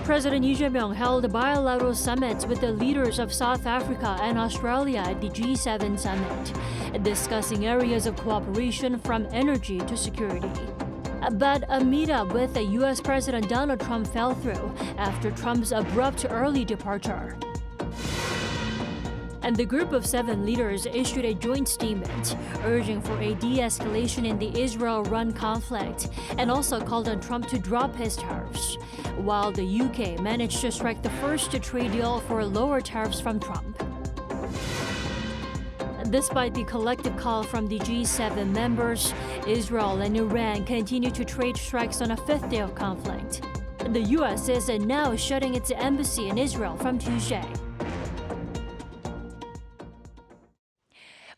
President Lee Jae-myung held bilateral summits with the leaders of South Africa and Australia at the G7 summit, discussing areas of cooperation from energy to security. But a meetup with the U.S. President Donald Trump fell through after Trump's abrupt early departure. And the group of 7 leaders issued a joint statement urging for a de-escalation in the Israel-Iran conflict and also called on Trump to drop his tariffs, while the UK managed to strike the first trade deal for lower tariffs from Trump. Despite the collective call from the G7 members, Israel and Iran continue to trade strikes on a 5th day of conflict. The U.S. is now shutting its embassy in Israel from Tuesday.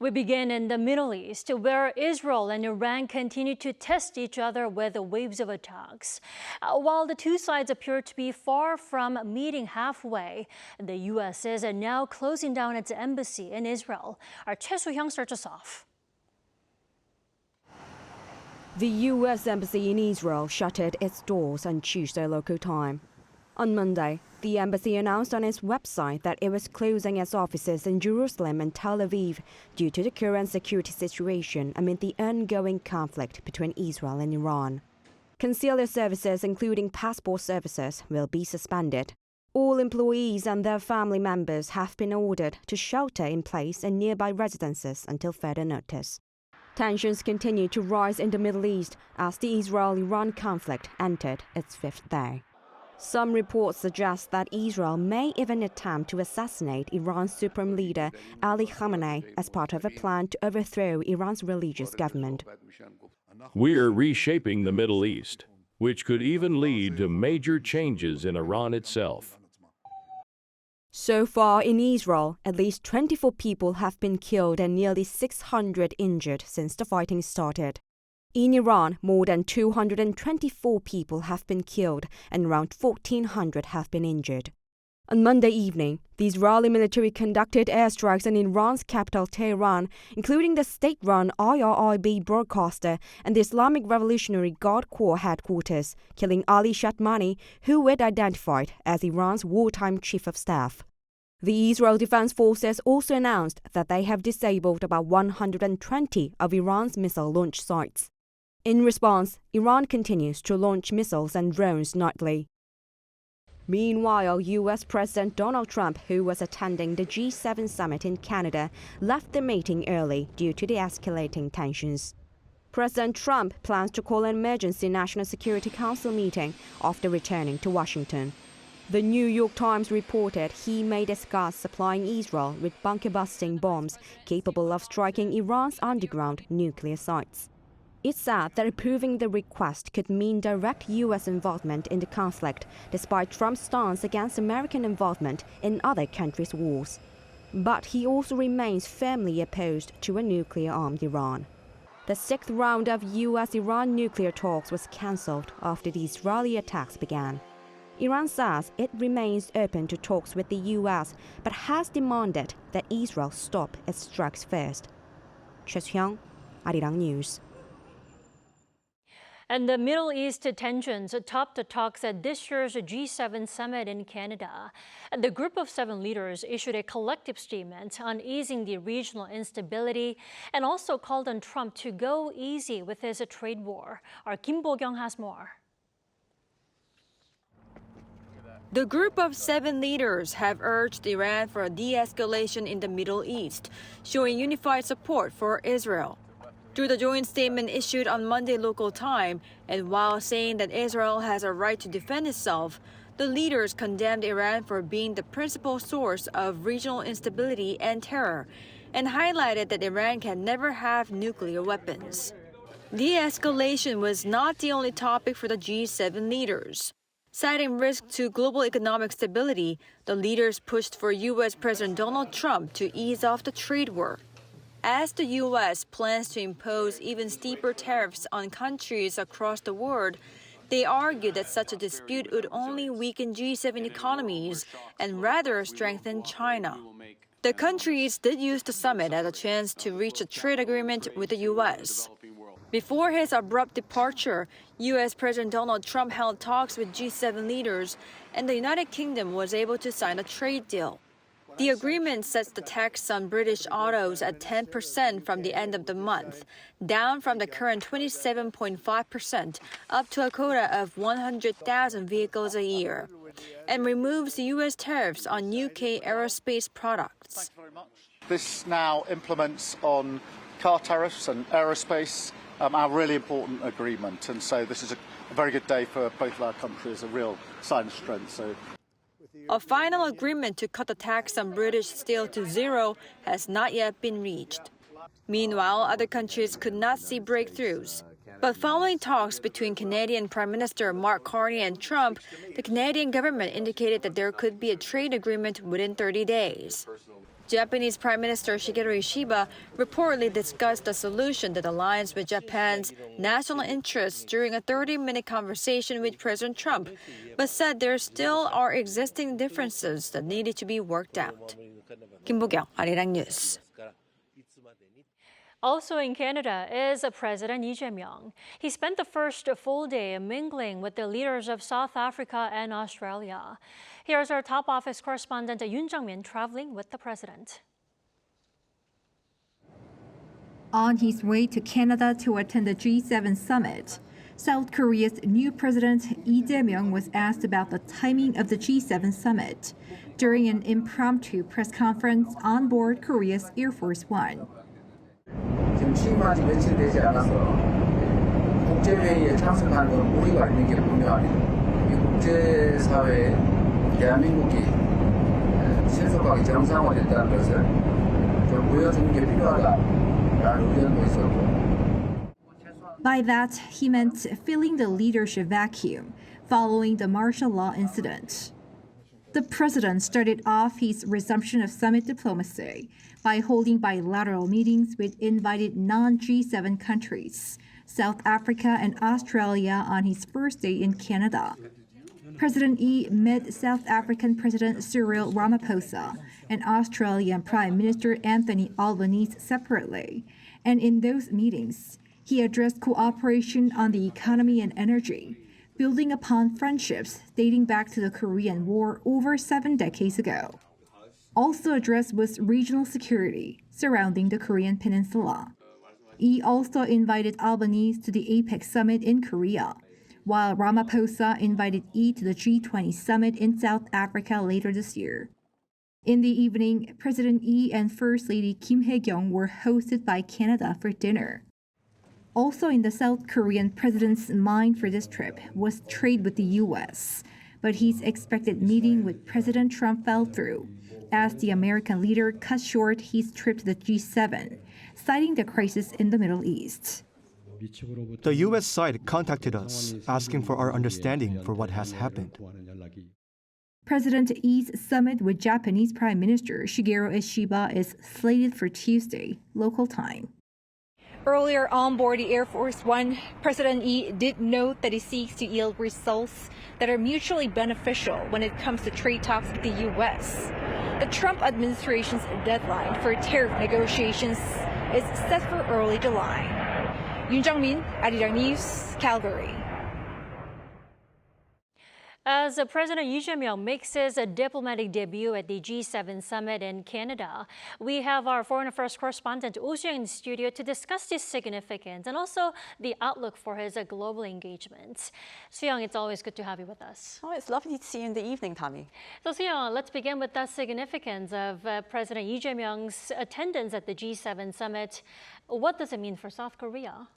We begin in the Middle East, where Israel and Iran continue to test each other with waves of attacks. While the two sides appear to be far from meeting halfway, the U.S. is now closing down its embassy in Israel. Our Choi Soo-hyung starts us off. The U.S. Embassy in Israel shuttered its doors on Tuesday local time. On Monday, the embassy announced on its website that it was closing its offices in Jerusalem and Tel Aviv due to the current security situation amid the ongoing conflict between Israel and Iran. Consular services, including passport services, will be suspended. All employees and their family members have been ordered to shelter in place in nearby residences until further notice. Tensions continue to rise in the Middle East as the Israel-Iran conflict entered its 5th day. Some reports suggest that Israel may even attempt to assassinate Iran's supreme leader Ali Khamenei as part of a plan to overthrow Iran's religious government. We're reshaping the Middle East, which could even lead to major changes in Iran itself. So far in Israel, at least 24 people have been killed and nearly 600 injured since the fighting started. In Iran, more than 224 people have been killed and around 1,400 have been injured. On Monday evening, the Israeli military conducted airstrikes in Iran's capital Tehran, including the state-run IRIB broadcaster and the Islamic Revolutionary Guard Corps headquarters, killing Ali Shatmani, who was identified as Iran's wartime chief of staff. The Israel Defense Forces also announced that they have disabled about 120 of Iran's missile launch sites. In response, Iran continues to launch missiles and drones nightly. Meanwhile, U.S. President Donald Trump, who was attending the G7 summit in Canada, left the meeting early due to the escalating tensions. President Trump plans to call an emergency National Security Council meeting after returning to Washington. The New York Times reported he may discuss supplying Israel with bunker-busting bombs capable of striking Iran's underground nuclear sites. It said that approving the request could mean direct U.S. involvement in the conflict, despite Trump's stance against American involvement in other countries' wars. But he also remains firmly opposed to a nuclear-armed Iran. The 6th round of U.S.-Iran nuclear talks was cancelled after the Israeli attacks began. Iran says it remains open to talks with the U.S., but has demanded that Israel stop its strikes first. Choi Soo-hyung, Arirang News. And the Middle East tensions topped the talks at this year's G7 summit in Canada. The group of 7 leaders issued a collective statement on easing the regional instability and also called on Trump to go easy with his trade war. Our Kim Bo-kyung has more. The group of 7 leaders have urged Iran for a de-escalation in the Middle East, showing unified support for Israel. Through the joint statement issued on Monday local time, and while saying that Israel has a right to defend itself, the leaders condemned Iran for being the principal source of regional instability and terror, and highlighted that Iran can never have nuclear weapons. De-escalation was not the only topic for the G7 leaders. Citing risk to global economic stability, the leaders pushed for U.S. President Donald Trump to ease off the trade war. As the U.S. plans to impose even steeper tariffs on countries across the world, they argued that such a dispute would only weaken G7 economies and rather strengthen China. The countries did use the summit as a chance to reach a trade agreement with the U.S. Before his abrupt departure, U.S. President Donald Trump held talks with G7 leaders, and the United Kingdom was able to sign a trade deal. The agreement sets the tax on British autos at 10% from the end of the month, down from the current 27.5%, up to a quota of 100,000 vehicles a year, and removes U.S. tariffs on UK aerospace products. This now implements on car tariffs and aerospace, our really important agreement. And so this is a very good day for both of our countries, a real sign of strength. A final agreement to cut the tax on British steel to zero has not yet been reached. Meanwhile, other countries could not see breakthroughs. But following talks between Canadian Prime Minister Mark Carney and Trump, the Canadian government indicated that there could be a trade agreement within 30 days. Japanese Prime Minister Shigeru Ishiba reportedly discussed a solution that aligns with Japan's national interests during a 30-minute conversation with President Trump, but said there still are existing differences that needed to be worked out. Kim Bo-kyung, Arirang News. Also in Canada is President Lee Jae-myung. He spent the first full day mingling with the leaders of South Africa and Australia. Here's our top office correspondent Yoon Jung-min traveling with the president. On his way to Canada to attend the G7 summit, South Korea's new president Lee Jae-myung was asked about the timing of the G7 summit during an impromptu press conference on board Korea's Air Force One. 지금 취임한 지 며칠 되지 않아서 국제회의에 참석하는 건 무리가 있는 게 분명합니다. 이 국제사회에 대한민국이 신속하게 정상화됐다는 것을 좀 보여주는 게 필요하다라는 의견도 있었고. By that, he meant filling the leadership vacuum following the martial law incident. The president started off his resumption of summit diplomacy by holding bilateral meetings with invited non-G7 countries, South Africa and Australia, on his first day in Canada. President Lee met South African President Cyril Ramaphosa and Australian Prime Minister Anthony Albanese separately, and in those meetings, he addressed cooperation on the economy and energy, building upon friendships dating back to the Korean War over 7 decades ago. Also addressed was regional security surrounding the Korean peninsula. Lee also invited Albanese to the APEC summit in Korea, while Ramaphosa invited Lee to the G20 summit in South Africa later this year. In the evening, President Lee and First Lady Kim Hae-kyung were hosted by Canada for dinner. Also in the South Korean president's mind for this trip was trade with the U.S., but his expected meeting with President Trump fell through, as the American leader cut short his trip to the G7, citing the crisis in the Middle East. The U.S. side contacted us, asking for our understanding for what has happened. President Lee's summit with Japanese Prime Minister Shigeru Ishiba is slated for Tuesday, local time. Earlier on board the Air Force One, President Lee did note that he seeks to yield results that are mutually beneficial when it comes to trade talks with the U.S. The Trump administration's deadline for tariff negotiations is set for early July. Yoon Jung-min, Arirang News, Calgary. As President Lee Jae-myung makes his diplomatic debut at the G7 summit in Canada, we have our foreign affairs correspondent Oh Soo-young in the studio to discuss this significance and also the outlook for his global engagements. Soo-young, it's always good to have you with us. Oh, it's lovely to see you in the evening, Tammy. So Soo-young, let's begin with the significance of President Lee Jae-myung's attendance at the G7 summit. What does it mean for South Korea?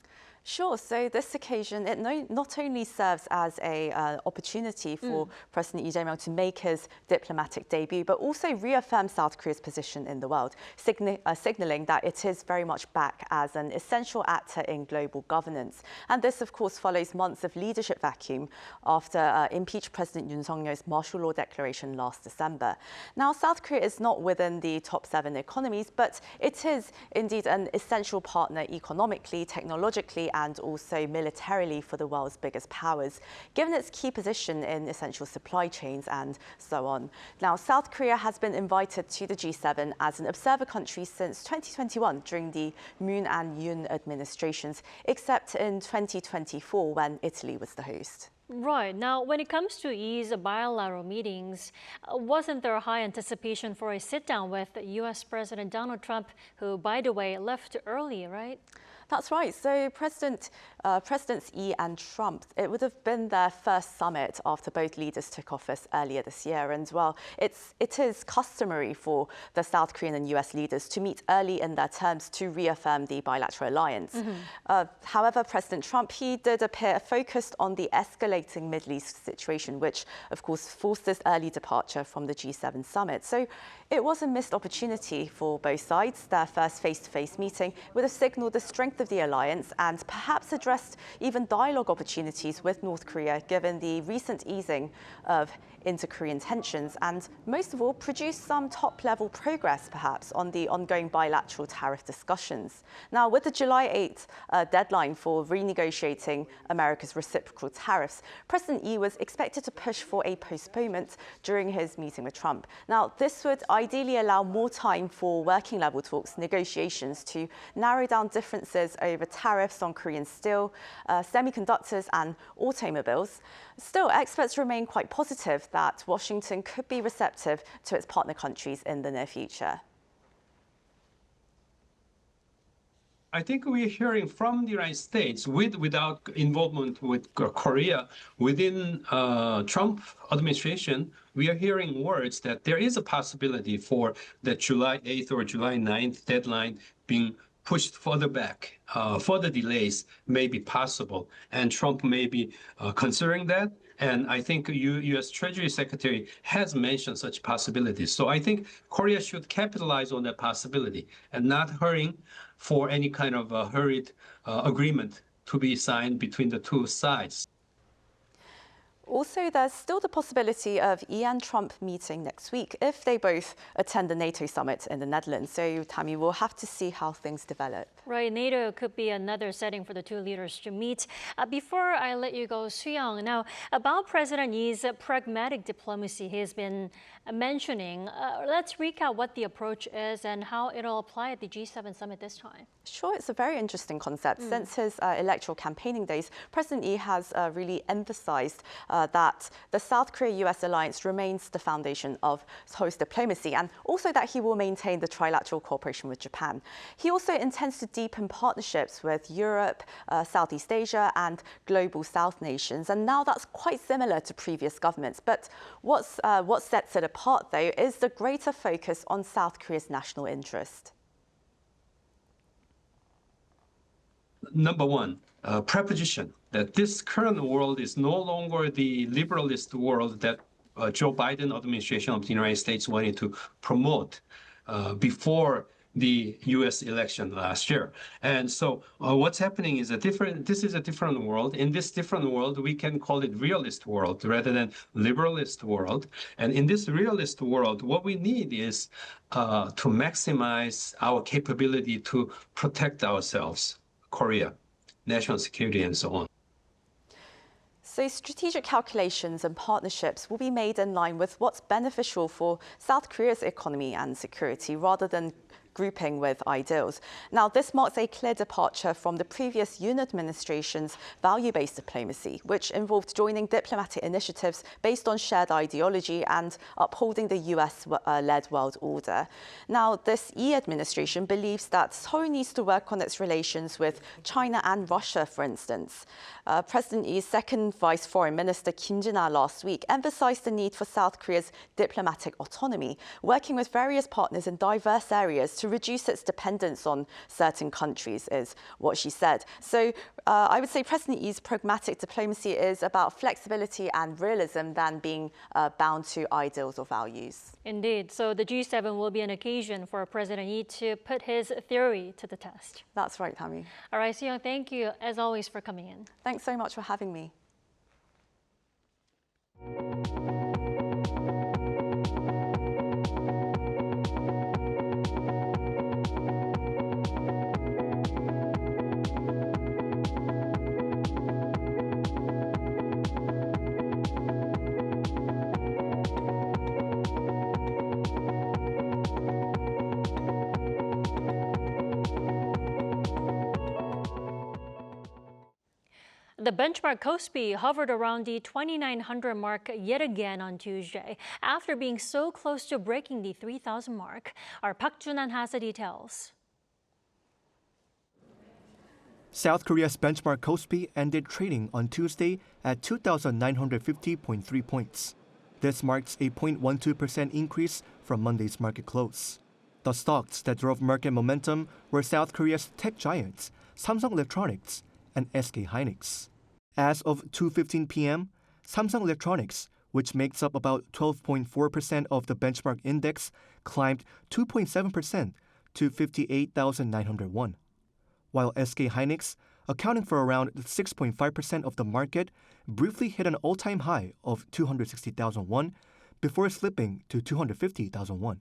Sure. So this occasion, it not only serves as an opportunity for President Lee Jae-myung to make his diplomatic debut, but also reaffirm South Korea's position in the world, signaling that it is very much back as an essential actor in global governance. And this, of course, follows months of leadership vacuum after impeached President Yoon Suk-yeol's martial law declaration last December. Now, South Korea is not within the top 7 economies, but it is indeed an essential partner economically, technologically, and also militarily for the world's biggest powers, given its key position in essential supply chains and so on. Now, South Korea has been invited to the G7 as an observer country since 2021 during the Moon and Yoon administrations, except in 2024 when Italy was the host. Right. Now, when it comes to Yi's bilateral meetings, wasn't there high anticipation for a sit-down with U.S. President Donald Trump, who, by the way, left early, right? That's right. So Presidents Lee and Trump, it would have been their first summit after both leaders took office earlier this year. And well, it is customary for the South Korean and US leaders to meet early in their terms to reaffirm the bilateral alliance. However, President Trump, he did appear focused on the escalating Middle East situation, which of course forced this early departure from the G7 summit. So it was a missed opportunity for both sides. Their first face-to-face meeting would have signaled the strength of the alliance and perhaps addressed even dialogue opportunities with North Korea, given the recent easing of inter-Korean tensions, and most of all, produced some top-level progress, perhaps, on the ongoing bilateral tariff discussions. Now, with the July 8th deadline for renegotiating America's reciprocal tariffs, President Lee was expected to push for a postponement during his meeting with Trump. Now, this would ideally allow more time for working-level talks, negotiations to narrow down differences over tariffs on Korean steel, semiconductors and automobiles. Still, experts remain quite positive that Washington could be receptive to its partner countries in the near future. I think we're hearing from the United States, without involvement with Korea, within Trump administration, we are hearing words that there is a possibility for the July 8th or July 9th deadline being pushed further back. Further delays may be possible, and Trump may be considering that. And I think U.S. Treasury Secretary has mentioned such possibilities. So I think Korea should capitalize on that possibility and not hurrying for any kind of a hurried agreement to be signed between the two sides. Also, there's still the possibility of Lee and Trump meeting next week if they both attend the NATO summit in the Netherlands. So, Tammy, we'll have to see how things develop. Right, NATO could be another setting for the two leaders to meet. Before I let you go, Yaong, now about President Lee's pragmatic diplomacy he's been mentioning, let's recap what the approach is and how it'll apply at the G7 summit this time. Sure, it's a very interesting concept. Since his electoral campaigning days, President Lee has really emphasized that the South Korea-US alliance remains the foundation of host diplomacy, and also that he will maintain the trilateral cooperation with Japan. He also intends to deepen partnerships with Europe, Southeast Asia and global South nations. And now that's quite similar to previous governments. But what sets it apart, though, is the greater focus on South Korea's national interest. Number one, preposition that this current world is no longer the liberalist world that Joe Biden administration of the United States wanted to promote before the U.S. election last year. And so what's happening is this is a different world. In this different world, we can call it realist world rather than liberalist world. And in this realist world, what we need is to maximize our capability to protect ourselves, Korea, national security, and so on. So strategic calculations and partnerships will be made in line with what's beneficial for South Korea's economy and security, rather than grouping with ideals. Now, this marks a clear departure from the previous Yoon administration's value-based diplomacy, which involved joining diplomatic initiatives based on shared ideology and upholding the US-led world order. Now, this Lee administration believes that Seoul needs to work on its relations with China and Russia, for instance. President Lee's second Vice Foreign Minister Kim Jin-ah last week emphasized the need for South Korea's diplomatic autonomy, working with various partners in diverse areas to reduce its dependence on certain countries, is what she said. So I would say President Lee's pragmatic diplomacy is about flexibility and realism than being bound to ideals or values. Indeed. So the G7 will be an occasion for President Lee to put his theory to the test. That's right, Tammy. All right, Yaong, thank you, as always, for coming in. Thanks so much for having me. The benchmark KOSPI hovered around the 2,900 mark yet again on Tuesday after being so close to breaking the 3,000 mark. Our Park Junan has the details. South Korea's benchmark KOSPI ended trading on Tuesday at 2,950.3 points. This marks a 0.12% increase from Monday's market close. The stocks that drove market momentum were South Korea's tech giants, Samsung Electronics and SK hynix. As of 2:15 p.m., Samsung Electronics, which makes up about 12.4% of the benchmark index, climbed 2.7% to 58,901. While SK hynix, accounting for around 6.5% of the market, briefly hit an all-time high of 260,000 won before slipping to 250,000 won.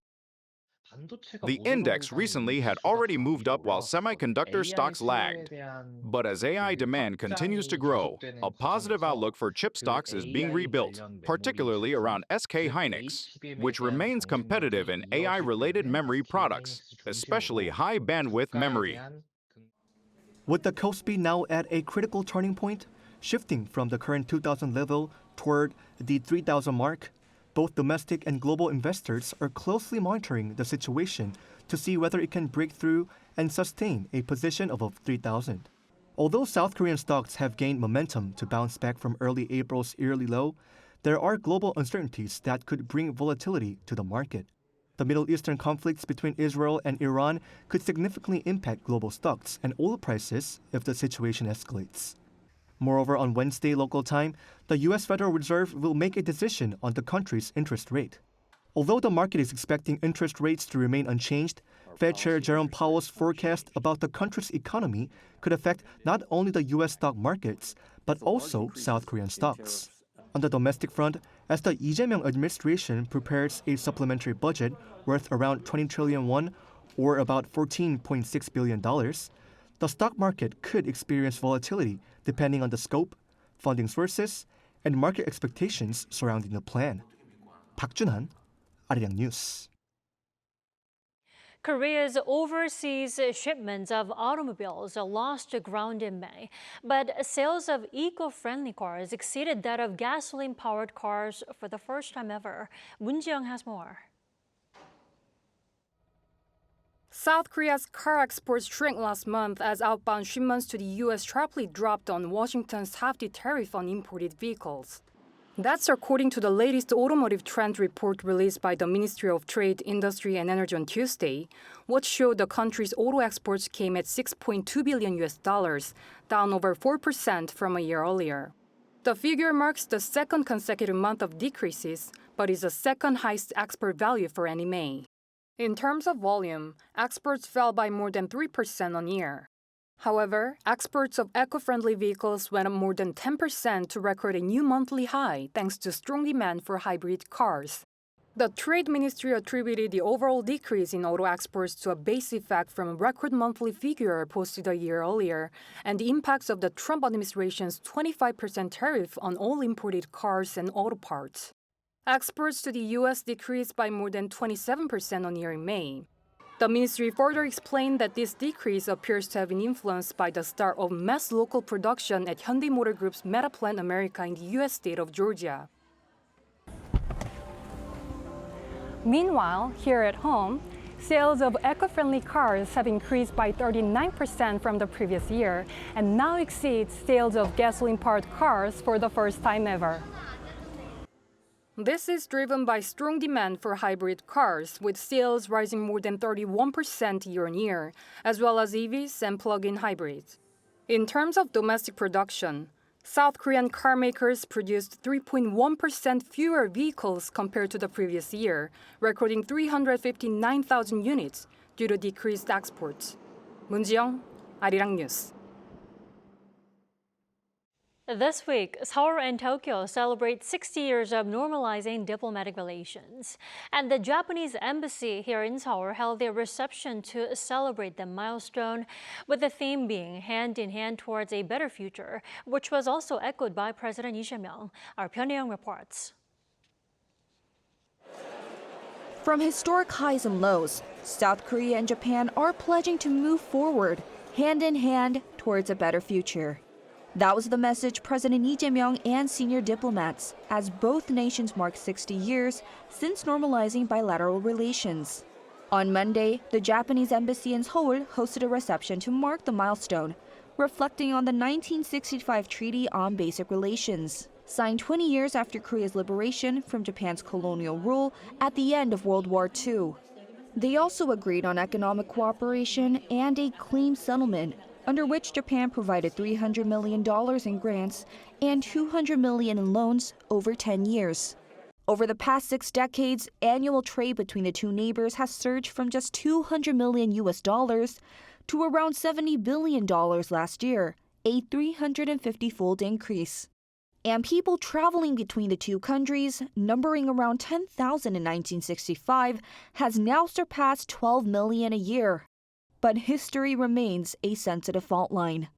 The index recently had already moved up while semiconductor stocks lagged. But as AI demand continues to grow, a positive outlook for chip stocks is being rebuilt, particularly around SK hynix, which remains competitive in AI-related memory products, especially high-bandwidth memory. With the KOSPI now at a critical turning point, shifting from the current 2,000 level toward the 3,000 mark, both domestic and global investors are closely monitoring the situation to see whether it can break through and sustain a position above 3,000. Although South Korean stocks have gained momentum to bounce back from early April's yearly low, there are global uncertainties that could bring volatility to the market. The Middle Eastern conflicts between Israel and Iran could significantly impact global stocks and oil prices if the situation escalates. Moreover, on Wednesday local time, the U.S. Federal Reserve will make a decision on the country's interest rate. Although the market is expecting interest rates to remain unchanged, Fed Chair Jerome Powell's forecast about the country's economy could affect not only the U.S. stock markets, but also South Korean stocks. On the domestic front, as the Lee Jae-myung administration prepares a supplementary budget worth around 20 trillion won, or about $14.6 billion, the stock market could experience volatility depending on the scope, funding sources, and market expectations surrounding the plan. Park Jun-han, Arirang News. Korea's overseas shipments of automobiles lost ground in May, but sales of eco-friendly cars exceeded that of gasoline-powered cars for the first time ever. Moon Ji-young has more. South Korea's car exports shrank last month as outbound shipments to the U.S. sharply dropped on Washington's hefty tariff on imported vehicles. That's according to the latest automotive trend report released by the Ministry of Trade, Industry and Energy on Tuesday, which showed the country's auto exports came at $6.2 billion, down over 4% from a year earlier. The figure marks the second consecutive month of decreases, but is the second highest export value for any May. In terms of volume, exports fell by more than 3% on year. However, exports of eco-friendly vehicles went up more than 10% to record a new monthly high thanks to strong demand for hybrid cars. The Trade Ministry attributed the overall decrease in auto exports to a base effect from a record monthly figure posted a year earlier and the impacts of the Trump administration's 25% tariff on all imported cars and auto parts. Exports to the U.S. decreased by more than 27% on year in May. The ministry further explained that this decrease appears to have been influenced by the start of mass local production at Hyundai Motor Group's Meta Plant America in the U.S. state of Georgia. Meanwhile, here at home, sales of eco-friendly cars have increased by 39% from the previous year and now exceeds sales of gasoline-powered cars for the first time ever. This is driven by strong demand for hybrid cars, with sales rising more than 31% year-on-year, as well as EVs and plug-in hybrids. In terms of domestic production, South Korean car makers produced 3.1% fewer vehicles compared to the previous year, recording 359,000 units due to decreased exports. Moon Ji-young, Arirang News. This week, Seoul and Tokyo celebrate 60 years of normalizing diplomatic relations. And the Japanese embassy here in Seoul held a reception to celebrate the milestone, with the theme being Hand in Hand Towards a Better Future, which was also echoed by President Lee Jae-myung. Our Pyongyang reports. From historic highs and lows, South Korea and Japan are pledging to move forward, hand in hand, towards a better future. That was the message President Lee Jae-myung and senior diplomats, as both nations mark 60 years since normalizing bilateral relations. On Monday, the Japanese embassy in Seoul hosted a reception to mark the milestone, reflecting on the 1965 Treaty on Basic Relations, signed 20 years after Korea's liberation from Japan's colonial rule at the end of World War II. They also agreed on economic cooperation and a claim settlement, under which Japan provided $300 million in grants and $200 million in loans over 10 years. Over the past 6 decades, annual trade between the two neighbors has surged from just $200 million to around $70 billion last year, a 350-fold increase. And people traveling between the two countries, numbering around 10,000 in 1965, has now surpassed 12 million a year. But history remains a sensitive fault line.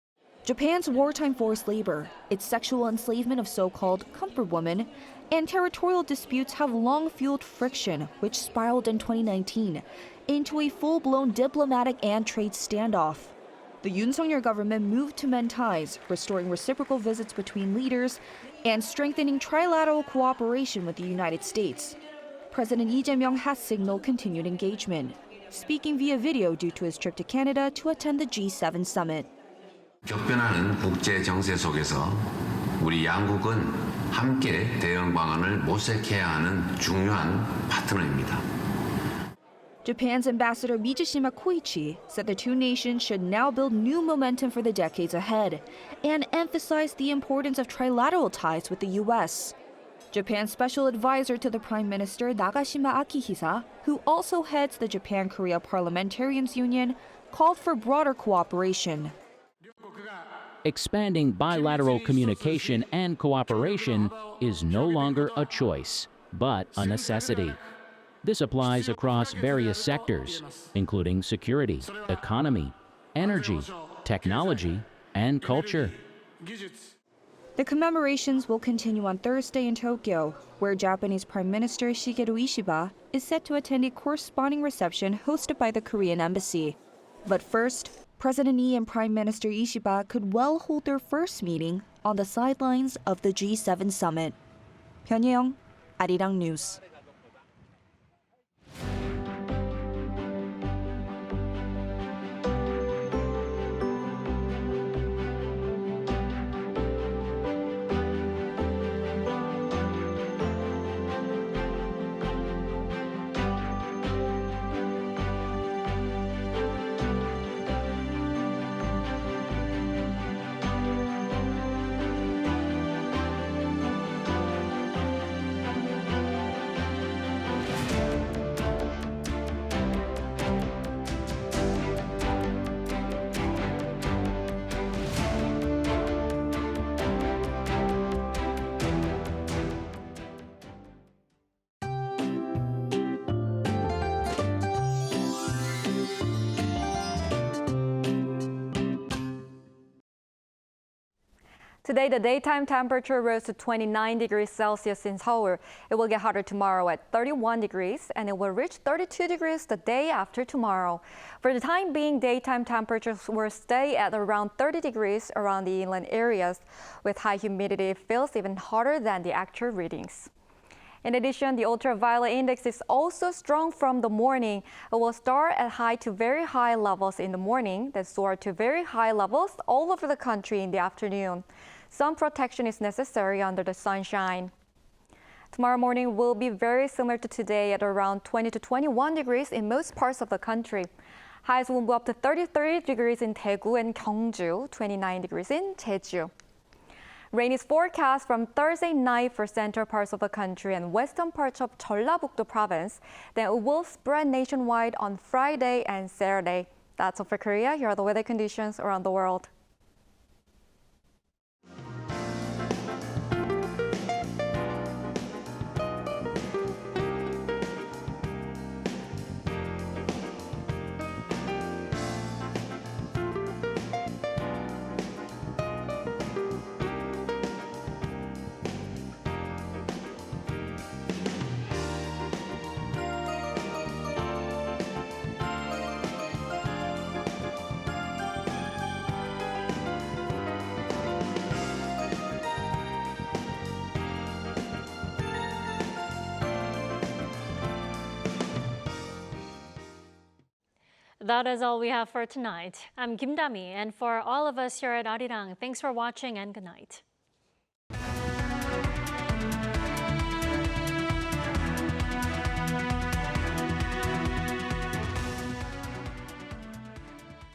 Japan's wartime forced labor, its sexual enslavement of so-called comfort women, and territorial disputes have long fueled friction, which spiraled in 2019 into a full-blown diplomatic and trade standoff. The Yoon Suk-yeol government moved to mend ties, restoring reciprocal visits between leaders and strengthening trilateral cooperation with the United States. President Lee Jae-myung has signaled continued engagement, speaking via video due to his trip to Canada to attend the G7 summit. 격변하는 국제 정세 속에서 우리 양국은 함께 대응 방안을 모색해야 하는 중요한 파트너입니다. Japan's ambassador Mizushima Koichi said the two nations should now build new momentum for the decades ahead and emphasize the importance of trilateral ties with the U.S. Japan's special advisor to the Prime Minister Nagashima Akihisa, who also heads the Japan-Korea Parliamentarians Union, called for broader cooperation. Expanding bilateral communication and cooperation is no longer a choice, but a necessity. This applies across various sectors, including security, economy, energy, technology, and culture. The commemorations will continue on Thursday in Tokyo, where Japanese Prime Minister Shigeru Ishiba is set to attend a corresponding reception hosted by the Korean Embassy. But first, President Lee and Prime Minister Ishiba could well hold their first meeting on the sidelines of the G7 summit. Yaong, Arirang News. Today, the daytime temperature rose to 29 degrees Celsius in Seoul. It will get hotter tomorrow at 31 degrees, and it will reach 32 degrees the day after tomorrow. For the time being, daytime temperatures will stay at around 30 degrees around the inland areas. With high humidity, it feels even hotter than the actual readings. In addition, the ultraviolet index is also strong from the morning. It will start at high to very high levels in the morning, then soar to very high levels all over the country in the afternoon. Some protection is necessary under the sunshine. Tomorrow morning will be very similar to today at around 20 to 21 degrees in most parts of the country. Highs will move up to 33 degrees in Daegu and Gyeongju, 29 degrees in Jeju. Rain is forecast from Thursday night for central parts of the country and western parts of Jeollabuk-do province. Then it will spread nationwide on Friday and Saturday. That's all for Korea. Here are the weather conditions around the world. That is all we have for tonight. I'm Kim Dami, and for all of us here at Arirang, thanks for watching and good night.